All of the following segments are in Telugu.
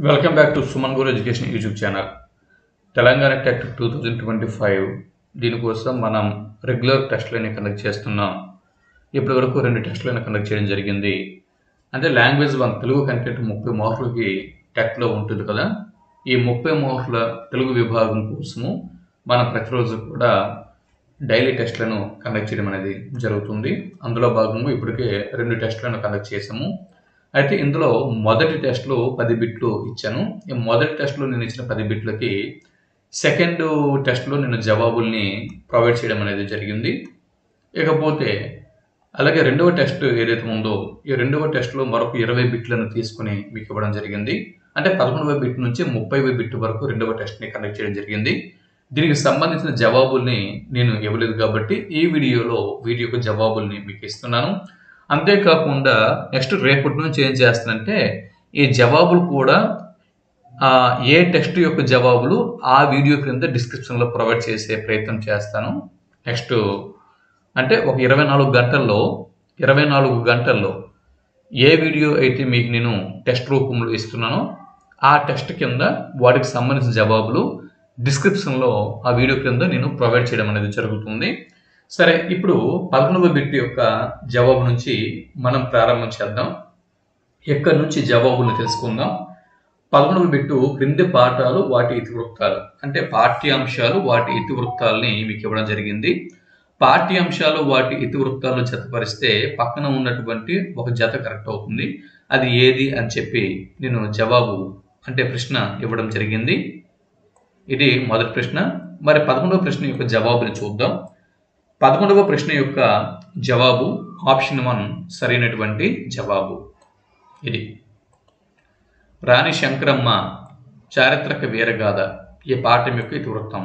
Welcome back to Suman Guru education YouTube channel. Telangana TET 2025 దీనికోసం మనం రెగ్యులర్ టెస్ట్లని కండక్ట్ చేస్తున్నాం. ఇప్పటి వరకు 2 టెస్ట్లను కండక్ట్ చేయడం జరిగింది. అంటే లాంగ్వేజ్ 1 తెలుగు కంటెంట్ 30 మార్కులకి టెట్లో ఉంటుంది కదా. ఈ 30 మార్కుల తెలుగు విభాగం కోసము మనం ప్రతిరోజు కూడా డైలీ టెస్ట్లను కండక్ట్ చేయడం అనేది జరుగుతుంది. అందులో భాగంగా ఇప్పటికే 2 టెస్ట్లను కండక్ట్ చేసాము. అయితే ఇందులో మొదటి టెస్ట్లో 10 బిట్లు ఇచ్చాను. ఈ మొదటి టెస్ట్లో నేను ఇచ్చిన 10 బిట్లకి సెకండ్ టెస్ట్లో నేను జవాబుల్ని ప్రొవైడ్ చేయడం అనేది జరిగింది. ఇకపోతే అలాగే రెండవ టెస్ట్ ఏదైతే ఉందో ఈ రెండవ టెస్ట్లో మరొక 20 బిట్లను తీసుకుని మీకు ఇవ్వడం జరిగింది. అంటే 11వ బిట్ నుంచి 30వ బిట్ వరకు రెండవ టెస్ట్ని కండక్ట్ చేయడం జరిగింది. దీనికి సంబంధించిన జవాబుల్ని నేను ఇవ్వలేదు కాబట్టి ఈ వీడియోలో వీటి యొక్క జవాబుల్ని మీకు ఇస్తున్నాను. అంతేకాకుండా నెక్స్ట్ రేపటి నుంచి ఏం చేస్తానంటే ఈ జవాబులు కూడా ఏ టెస్ట్ యొక్క జవాబులు ఆ వీడియో క్రింద డిస్క్రిప్షన్లో ప్రొవైడ్ చేసే ప్రయత్నం చేస్తాను. నెక్స్ట్ అంటే ఒక 24 గంటల్లో ఏ వీడియో అయితే మీకు నేను టెస్ట్ రూపంలో ఇస్తున్నానో ఆ టెస్ట్ కింద వాటికి సంబంధించిన జవాబులు డిస్క్రిప్షన్లో ఆ వీడియో క్రింద నేను ప్రొవైడ్ చేయడం అనేది జరుగుతుంది. సరే, ఇప్పుడు 11వ బిట్ యొక్క జవాబు నుంచి మనం ప్రారంభం చేద్దాం. ఎక్కడి నుంచి జవాబులను తెలుసుకుందాం. 11వ బిట్టు క్రింది పాఠాలు వాటి ఇతివృత్తాలు, అంటే పాఠ్యాంశాలు వాటి ఇతివృత్తాలని మీకు ఇవ్వడం జరిగింది. పాఠ్యాంశాలు వాటి ఇతివృత్తాలను జతపరిస్తే పక్కన ఉన్నటువంటి ఒక జత కరెక్ట్ అవుతుంది. అది ఏది అని చెప్పి నేను జవాబు అంటే ప్రశ్న ఇవ్వడం జరిగింది. ఇది మొదటి ప్రశ్న. మరి 11వ ప్రశ్న యొక్క జవాబుని చూద్దాం. 11వ ప్రశ్న యొక్క జవాబు ఆప్షన్ 1 సరైనటువంటి జవాబు. ఇది రాణి శంకరమ్మ చారిత్రక వీరగాథ ఈ పాఠం యొక్క ఇతివృత్తం.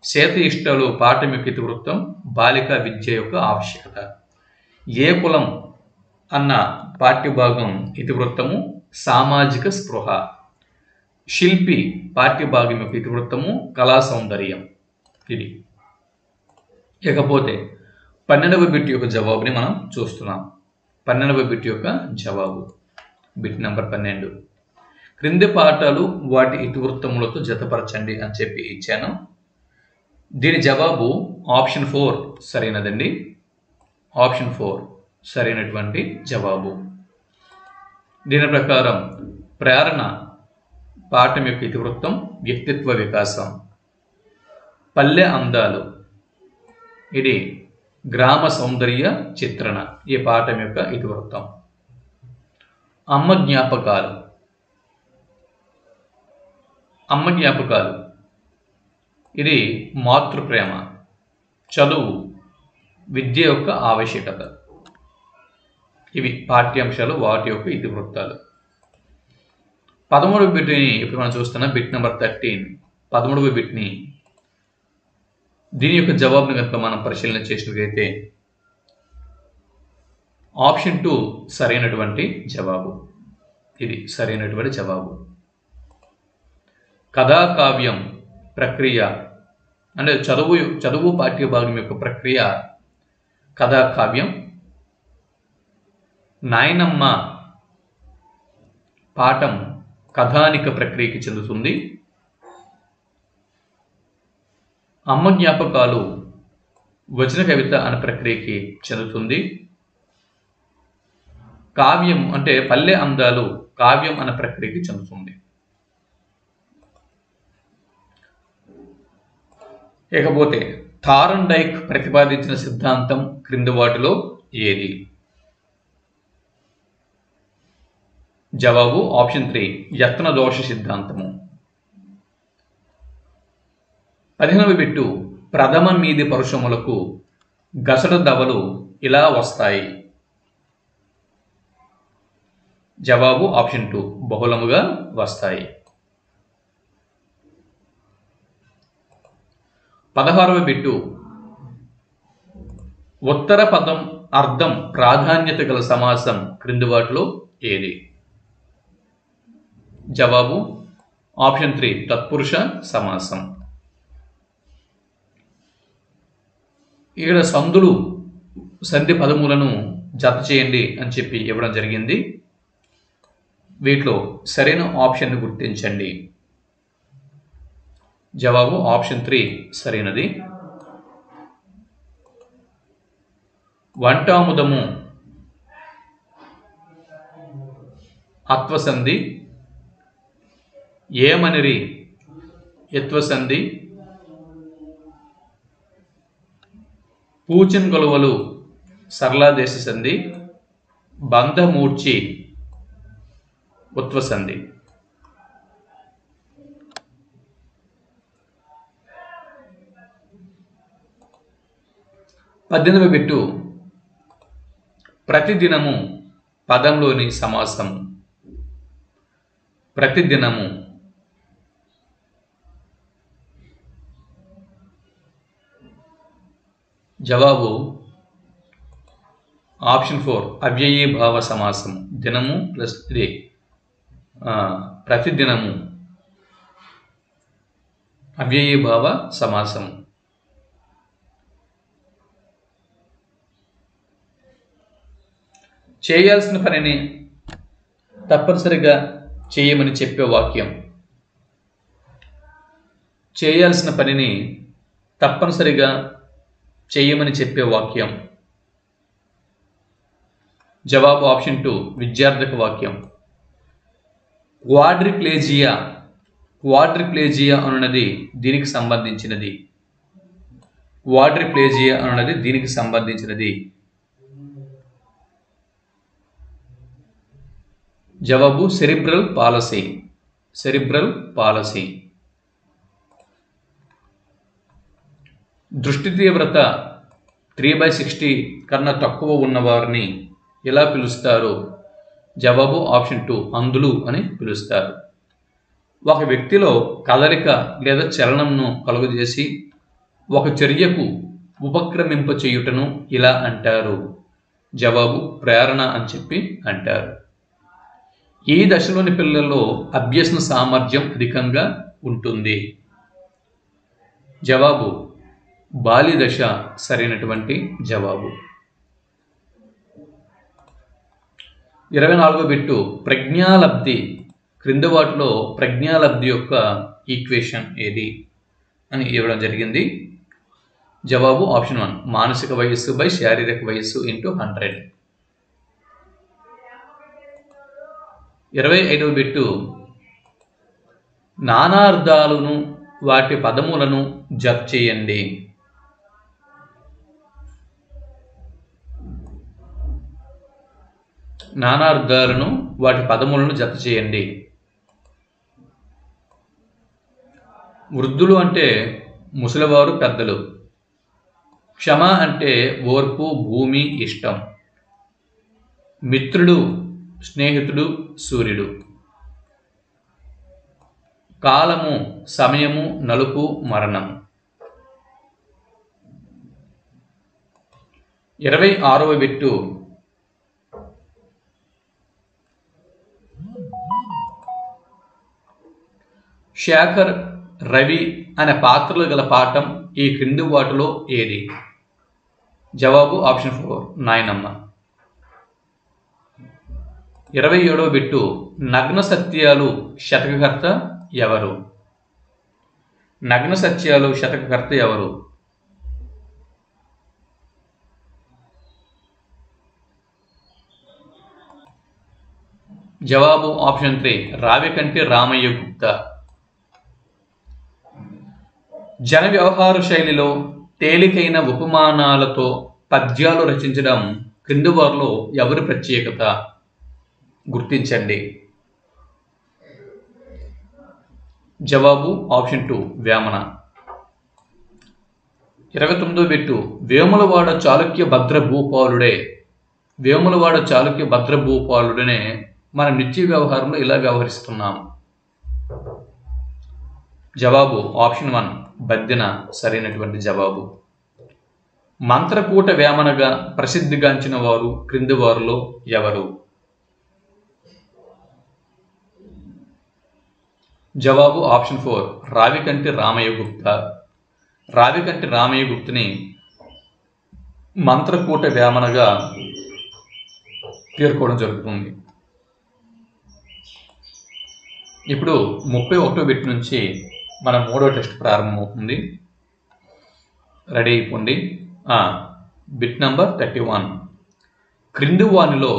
చేతి ఇష్టాలు పాఠం యొక్క ఇతివృత్తం బాలికా విద్య యొక్క ఆవశ్యకత. ఏ కులం అన్న పాఠ్యభాగం ఇతివృత్తము సామాజిక స్పృహ. శిల్పి పాఠ్యభాగం యొక్క ఇతివృత్తము కళా సౌందర్యం. ఇది. ఇకపోతే 12వ బిట్ యొక్క జవాబుని మనం చూస్తున్నాం. 12వ బిట్ యొక్క జవాబు బిట్ నెంబర్ 12. క్రింది పాఠాలు వాటి ఇతివృత్తములతో జతపరచండి అని చెప్పి ఇచ్చాను. దీని జవాబు ఆప్షన్ 4 సరైనదండి. ఆప్షన్ 4 సరైనటువంటి జవాబు. దీని ప్రకారం ప్రేరణ పాఠం యొక్క ఇతివృత్తం వ్యక్తిత్వ వికాసం. పల్లె అందాలు ఇది గ్రామ సౌందర్య చిత్రణ ఈ పాఠం యొక్క ఇతివృత్తం. అమ్మ జ్ఞాపకాలు ఇది మాతృప్రేమ. చదువు విద్య యొక్క ఆవశ్యకత. ఇవి పాఠ్యాంశాలు వాటి యొక్క ఇతివృత్తాలు. 13వ బిట్ని ఇప్పుడు మనం చూస్తున్న బిట్ నెంబర్ 13. 13వ బిట్ని దీని యొక్క జవాబుని కనుక మనం పరిశీలన చేసినట్లయితే ఆప్షన్ 2 సరైనటువంటి జవాబు. ఇది సరైనటువంటి జవాబు. కథాకావ్యం ప్రక్రియ అంటే చదువు పాఠ్యభాగం యొక్క ప్రక్రియ కథాకావ్యం. నాయనమ్మ పాఠం కథానిక ప్రక్రియకి చెందుతుంది. అమ్మ జ్ఞాపకాలు వచన కవిత అనే ప్రక్రియకి చెందుతుంది. కావ్యం అంటే పల్లె అందాలు కావ్యం అనే ప్రక్రియకి చెందుతుంది. ఇకపోతే థార్న్డైక్ ప్రతిపాదించిన సిద్ధాంతం క్రింది వాటిలో ఏది? జవాబు ఆప్షన్ 3 యత్న దోష సిద్ధాంతము. 15వ బిట్టు ప్రథమ మీది పరుషములకు గసడు దవలు ఇలా వస్తాయి. జవాబు ఆప్షన్ 2 బహుళముగా వస్తాయి. 16వ బిట్టు ఉత్తర పదం అర్థం ప్రాధాన్యత గల సమాసం క్రింది వాటిలో ఏది? జవాబు ఆప్షన్ 3 తత్పురుష సమాసం. ఇక్కడ సంధి పదములను జత చేయండి అని చెప్పి ఇవ్వడం జరిగింది. వీటిలో సరైన ఆప్షన్ను గుర్తించండి. జవాబు ఆప్షన్ 3 సరైనది. వంటాముదము అత్వసంధి, ఏమనిరి యత్వసంధి, పూచిన్ గొలువలు సరళాదేశ సంధి, బంధమూర్చి ఉత్వసంధి. 18వ బిట్టు ప్రతిదినము పదంలోని సమాసం. ప్రతిదినము జవాబు ఆప్షన్ 4 అవ్యయీభావ సమాసం. దినము ప్లస్ ఇది ప్రతిదినము అవ్యయీభావ సమాసం. చేయాల్సిన పనిని తప్పనిసరిగా చేయమని చెప్పే వాక్యం. చేయాల్సిన పనిని తప్పనిసరిగా చేయమని చెప్పే వాక్యం. జవాబు ఆప్షన్ 2 విద్యార్థక వాక్యం. క్వాడ్రిప్లేజియా అనున్నది దీనికి సంబంధించినది. క్వాడ్రిప్లేజియా అనున్నది దీనికి సంబంధించినది. జవాబు సెరిబ్రల్ పాలసీ. Cerebral policy. దృష్టి తీవ్రత 3/60 కన్నా తక్కువ ఉన్నవారిని ఎలా పిలుస్తారు? జవాబు ఆప్షన్ 2 అంధులు అని పిలుస్తారు. ఒక వ్యక్తిలో కదలిక లేదా చలనంను కలుగజేసి ఒక చర్యకు ఉపక్రమింప చేయుటను ఇలా అంటారు. జవాబు ప్రేరణ అని చెప్పి అంటారు. ఈ దశలోని పిల్లల్లో అభ్యసన సామర్థ్యం అధికంగా ఉంటుంది. జవాబు బాల్య దశ సరైనటువంటి జవాబు. 24వ బిట్టు ప్రజ్ఞాలబ్ధి క్రింద వాటిలో ప్రజ్ఞాలబ్ధి యొక్క ఈక్వేషన్ ఏది అని ఇవ్వడం జరిగింది. జవాబు ఆప్షన్ 1 మానసిక వయస్సు బై శారీరక వయస్సు ఇంటూ 100. 25వ బిట్టు నానార్థాలను వాటి పదములను జత చేయండి. నానార్థాలను వాటి పదములను జత చేయండి. వృద్ధులు అంటే ముసలివారు, పెద్దలు. క్షమ అంటే ఓర్పు, భూమి, ఇష్టం. మిత్రుడు, స్నేహితుడు, సూర్యుడు. కాలము, సమయము, నలుపు, మరణం. 26వ బిట్టు శేఖర్, రవి అనే పాత్రలు గల పాఠం ఈ క్రింది వాటిలో ఏది? జవాబు ఆప్షన్ 4 నాయనమ్మ. 27వ బిట్టు నగ్న సత్యాలు శతకకర్త ఎవరు? నగ్న సత్యాలు శతకకర్త ఎవరు? జవాబు ఆప్షన్ 3 రావికంటి రామయ్య గుప్తా. జన వ్యవహార శైలిలో తేలికైన ఉపమానాలతో పద్యాలు రచించడం క్రింది వారిలో ఎవరి ప్రత్యేకత? గుర్తించండి. జవాబు ఆప్షన్ 2 వేమన. 29వ బిట్టు వేములవాడ చాళుక్య భద్ర భూపాలుడే. వేములవాడ చాళుక్య భద్ర భూపాలుడనే మనం నిత్య వ్యవహారంలో ఇలా వ్యవహరిస్తున్నాం. జవాబు ఆప్షన్ 1 బద్దెన సరైనటువంటి జవాబు. మంత్రకూట వేమనగా ప్రసిద్ధిగాంచిన వారు క్రింది వారిలో ఎవరు? జవాబు ఆప్షన్ 4 రావికంటి రామయ్య గుప్తా. రావికంటి రామయ్య గుప్తుని మంత్రకూట వేమనగా పేర్కోవడం జరుగుతుంది. ఇప్పుడు 31వ బిట్ నుంచి మన మూడో టెస్ట్ ప్రారంభమవుతుంది. రెడీ అయిపోండి. Bit number 31. క్రింది వానిలో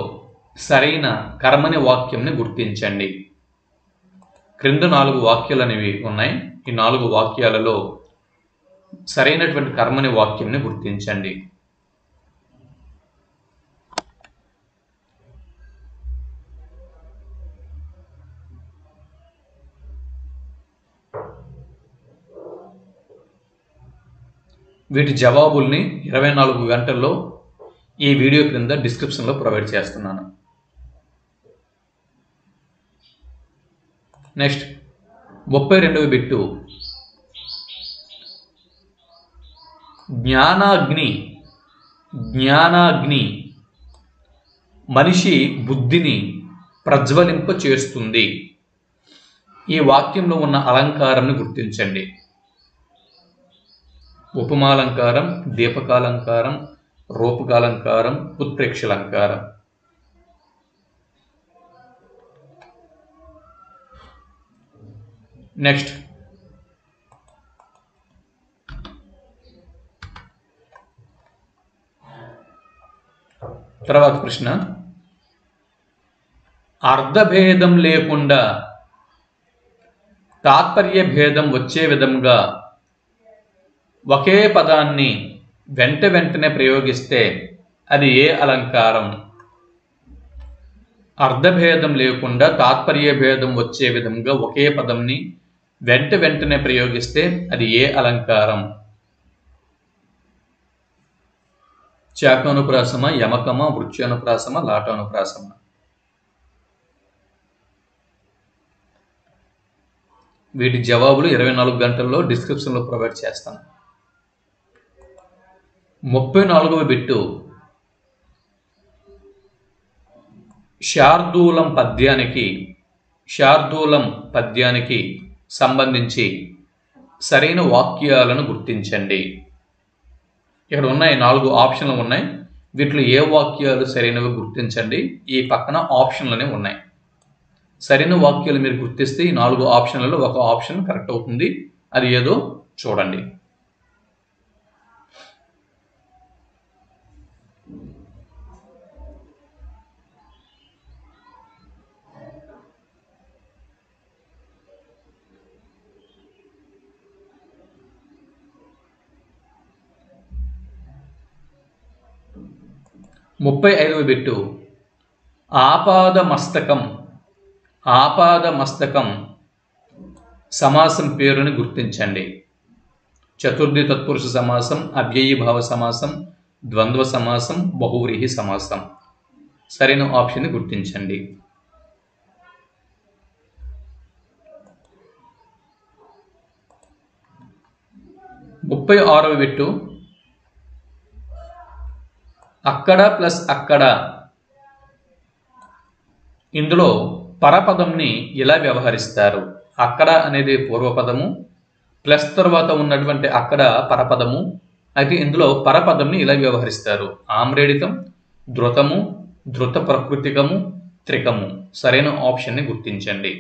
సరైన కర్మని వాక్యంని గుర్తించండి. క్రింద 4 వాక్యాలు అనేవి ఉన్నాయి. ఈ 4 వాక్యాలలో సరైనటువంటి కర్మని వాక్యంని గుర్తించండి. వీటి జవాబుల్ని 24 గంటల్లో ఈ వీడియో క్రింద డిస్క్రిప్షన్లో ప్రొవైడ్ చేస్తున్నాను. నెక్స్ట్ 32వ బిట్టు జ్ఞానాగ్ని మనిషి బుద్ధిని ప్రజ్వలింప చేస్తుంది. ఈ వాక్యంలో ఉన్న అలంకారాన్ని గుర్తించండి. ఉపమాలంకారం, దీపకాలంకారం, రూపకాలంకారం, ఉత్ప్రేక్షలంకారం. నెక్స్ట్ తర్వాత ప్రశ్న, అర్థభేదం లేకుండా తాత్పర్య భేదం వచ్చే విధంగా ఒకే పదాన్ని వెంటనే ప్రయోగిస్తే అది ఏ అలంకారం? అర్థభేదం లేకుండా తాత్పర్య భేదం వచ్చే విధంగా ఒకే పదంని వెంటనే ప్రయోగిస్తే అది ఏ అలంకారం? చాకానుప్రాసమ, యమకమ, వృత్యానుప్రాసమ, లాటానుప్రాసమ. వీటి జవాబులు 24 గంటల్లో డిస్క్రిప్షన్లో ప్రొవైడ్ చేస్తాను. 34వ బిట్టు శార్దూలం పద్యానికి సంబంధించి సరైన వాక్యాలను గుర్తించండి. ఇక్కడ ఉన్నాయి 4 ఆప్షన్లు ఉన్నాయి. వీటిలో ఏ వాక్యాలు సరైనవి గుర్తించండి. ఈ పక్కన ఆప్షన్లు అనేవి ఉన్నాయి. సరైన వాక్యాలు మీరు గుర్తిస్తే ఈ 4 ఆప్షన్లలో ఒక ఆప్షన్ కరెక్ట్ అవుతుంది. అది ఏదో చూడండి. ముప్పై 35వ బిట్టు ఆపాదమస్తకం సమాసం పేరుని గుర్తించండి. చతుర్థి తత్పురుష సమాసం, అవ్యయీభావ సమాసం, ద్వంద్వ సమాసం, బహువ్రీహి సమాసం. సరైన ఆప్షన్ని గుర్తించండి. ముప్పై 36వ బిట్టు అక్కడ ప్లస్ అక్కడ. ఇందులో పరపదంని ఇలా వ్యవహరిస్తారు. అక్కడ అనేది పూర్వపదము, ప్లస్ తర్వాత ఉన్నటువంటి అక్కడ పరపదము. అయితే ఇందులో పరపదంని ఇలా వ్యవహరిస్తారు. ఆమ్రేడితం, ధృతము, ధృత ప్రకృతికము, త్రికము. సరైన ఆప్షన్ని గుర్తించండి.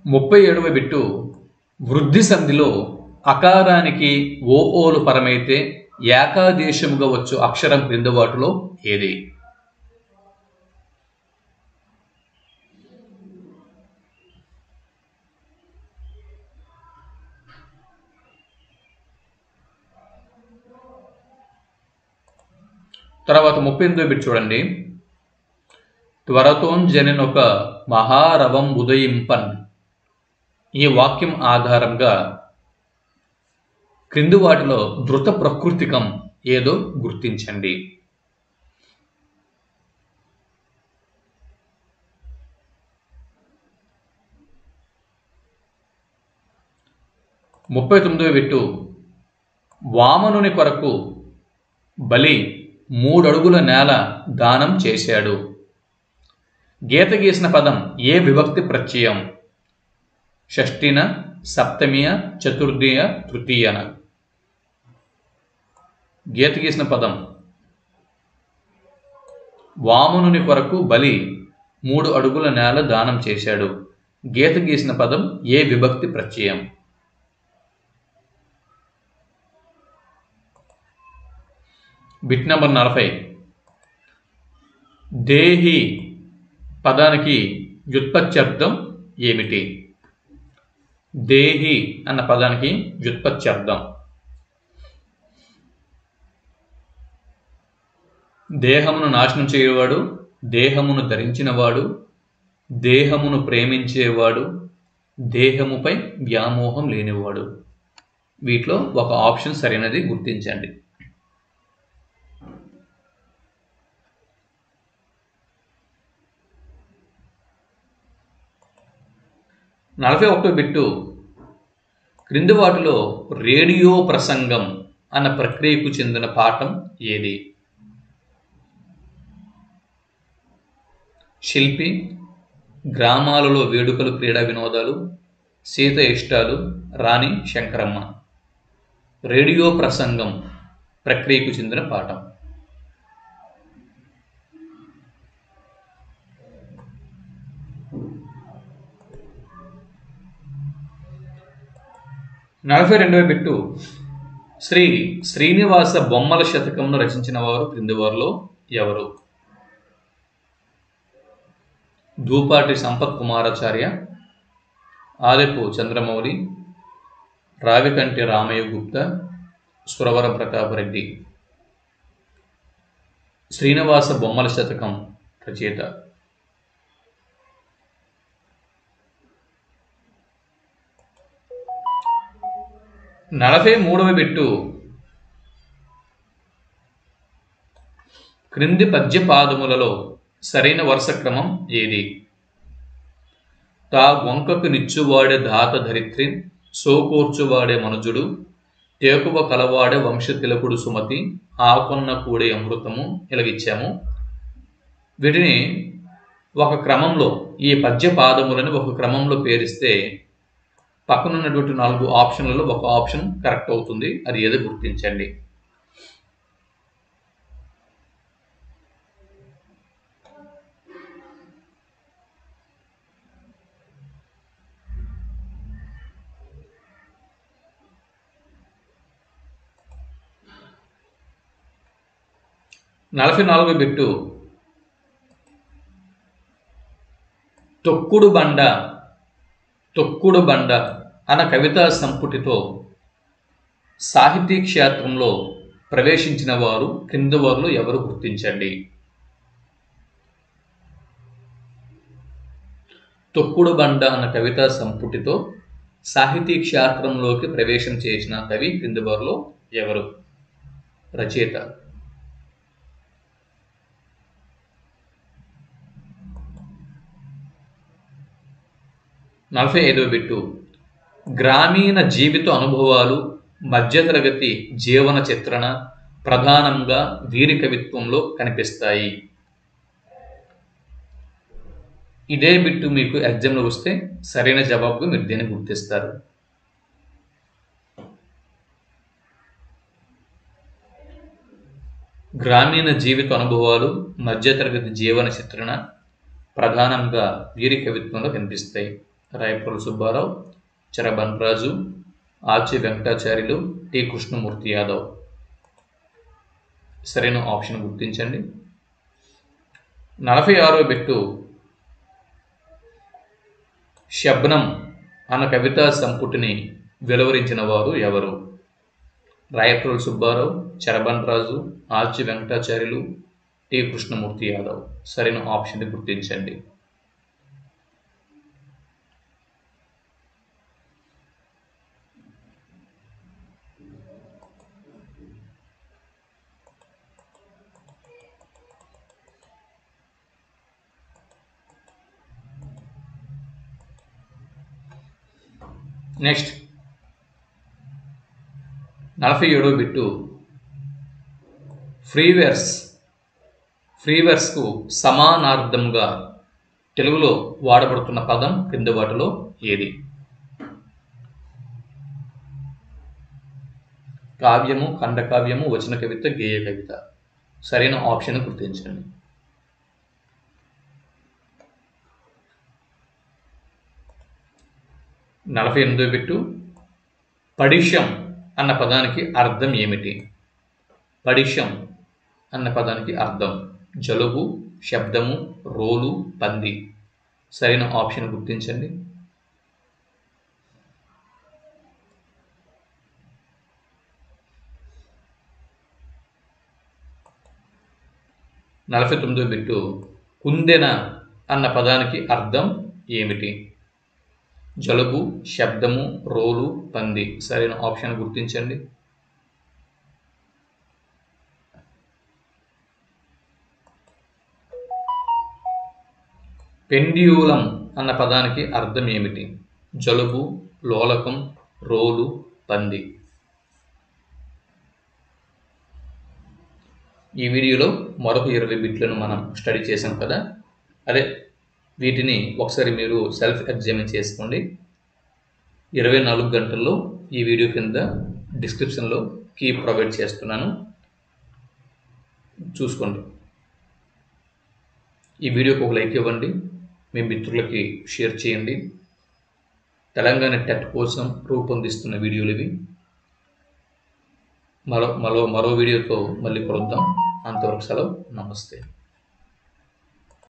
ముప్పై 37వ బిట్టు వృద్ధి సంధిలో అకారానికి ఓలు పరమైతే ఏకాదేశముగా వచ్చు అక్షరం క్రింద వాటిలో ఏది? తర్వాత 38వ బిట్ చూడండి. త్వరతోంజనెనొక మహారవం ఉదయింపన్. ఈ వాక్యం ఆధారంగా క్రింది వాటిలో ధృత ప్రకృతికం ఏదో గుర్తించండి. ముప్పై 39వ బిట్టు వామనుని కొరకు బలి 3 అడుగుల నేల దానం చేశాడు. గీత గీసిన పదం ఏ విభక్తి ప్రత్యయం? షష్ఠిన, సప్తమియ, చతుర్థియ, తృతీయన. గీత గీసిన పదం వామనుని కొరకు బలి 3 అడుగుల నేల దానం చేశాడు. గీత గీసిన పదం ఏ విభక్తి ప్రత్యయం? Bit number 40. దేహి పదానికి వ్యుత్పత్త్యర్థం ఏమిటి? దేహి అన్న పదానికి వ్యుత్పత్త్యర్థం దేహమును నాశనం చేయవాడు, దేహమును ధరించినవాడు, దేహమును ప్రేమించేవాడు, దేహముపై వ్యామోహం లేనివాడు. వీటిలో ఒక ఆప్షన్ సరైనది గుర్తించండి. నలభై 41వ బిట్టు క్రింది వాటిలో రేడియో ప్రసంగం అన్న ప్రక్రియకు చెందిన పాఠం ఏది? శిల్పి, గ్రామాలలో వేడుకలు, క్రీడా వినోదాలు, సీత ఇష్టాలు, రాణి శంకరమ్మ. రేడియో ప్రసంగం ప్రక్రియకు చెందిన పాఠం. నలభై 42వ బిట్టు శ్రీ శ్రీనివాస బొమ్మల శతకంను రచించిన వారు క్రింది వారిలో ఎవరు? దూపాటి సంపత్ కుమారాచార్య, ఆదెపు చంద్రమౌళి, రావికంటి రామయ్య గుప్తా, సురవరం ప్రతాపరెడ్డి. శ్రీనివాస బొమ్మల శతకం రచయిత. నలభై 43వ బిట్టు క్రింది పద్య పాదములలో సరైన వరుస క్రమం ఏది? తా గొంకకు నిచ్చువాడే దాత ధరిత్రి, సోకూర్చువాడే మనుజుడు, తేకువ కలవాడే వంశ తిలకుడు సుమతి, ఆకొన్న కూడే అమృతము. ఇలాగిచ్చాము. వీటిని ఒక క్రమంలో, ఈ పద్య పాదములని ఒక క్రమంలో పేరిస్తే పక్కనున్నటువంటి 4 ఆప్షన్లలో ఒక ఆప్షన్ కరెక్ట్ అవుతుంది. అది ఏదో గుర్తించండి. నలభై 44వ బిట్టు తొక్కుడు బండ అన్న కవితా సంపుటితో సాహితీ క్షేత్రంలో ప్రవేశించిన వారు క్రింది వారిలో ఎవరు? గుర్తించండి. తొక్కుడు బండ అన్న కవితా సంపుటితో సాహితీ క్షేత్రంలోకి ప్రవేశం చేసిన కవి క్రింది వారిలో ఎవరు? రచయిత. నలభై 5వ బిట్టు గ్రామీణ జీవిత అనుభవాలు, మధ్యతరగతి జీవన చిత్రణ ప్రధానంగా వీరి కవిత్వంలో కనిపిస్తాయి. ఇదే బిట్టు మీకు ఎగ్జామ్లో వస్తే సరైన జవాబుగా మీరు దీన్ని గుర్తిస్తారు. గ్రామీణ జీవిత అనుభవాలు, మధ్యతరగతి జీవన చిత్రణ ప్రధానంగా వీరి కవిత్వంలో కనిపిస్తాయి. రాయప్రోలు సుబ్బారావు, చరబన్ రాజు, ఆచి వెంకటాచార్యులు, టి కృష్ణమూర్తి యాదవ్. సరైన ఆప్షన్ గుర్తించండి. 46వ బిట్టు శబ్నం అన్న కవితా సంపుటిని వెలువరించిన వారు ఎవరు? రాయప్రోలు సుబ్బారావు, చరబన్ రాజు, ఆచి వెంకటాచార్యులు, టి కృష్ణమూర్తి యాదవ్. సరైన ఆప్షన్ గుర్తించండి. నెక్స్ట్ 47వ బిట్టు ఫ్రీవర్స్కు సమానార్థంగా తెలుగులో వాడబడుతున్న పదం క్రింది వాటిలో ఏది? కావ్యము, ఖండకావ్యము, వచన కవిత, గేయ కవిత. సరైన ఆప్షన్ గుర్తించండి. నలభై ఎనిమిదో బిట్టు, పడిశం అన్న పదానికి అర్థం ఏమిటి? పడిశం అన్న పదానికి అర్థం జలుబు, శబ్దము, రోలు, పంది. సరైన ఆప్షన్ గుర్తించండి. నలభై తొమ్మిదో బిట్టు, కుందెన అన్న పదానికి అర్థం ఏమిటి? జలుబు, శబ్దము, రోలు, పంది. సరైన ఆప్షన్ గుర్తించండి. పెండ్యూలం అన్న పదానికి అర్థం ఏమిటి? జలుబు, లోలకం, రోలు, పంది. ఈ వీడియోలో మరొక 20 బిట్లను మనం స్టడీ చేసాం కదా, అదే వీటిని ఒకసారి మీరు సెల్ఫ్ ఎగ్జామిన్ చేసుకోండి. 24 గంటల్లో ఈ వీడియో కింద డిస్క్రిప్షన్లో కీ ప్రొవైడ్ చేస్తున్నాను, చూసుకోండి. ఈ వీడియోకి ఒక లైక్ ఇవ్వండి, మీ మిత్రులకి షేర్ చేయండి. తెలంగాణ టెట్ కోసం రూపొందిస్తున్న వీడియోలు ఇవి. మరో వీడియోతో మళ్ళీ కలుద్దాం. అంతవరకు సెలవు. నమస్తే.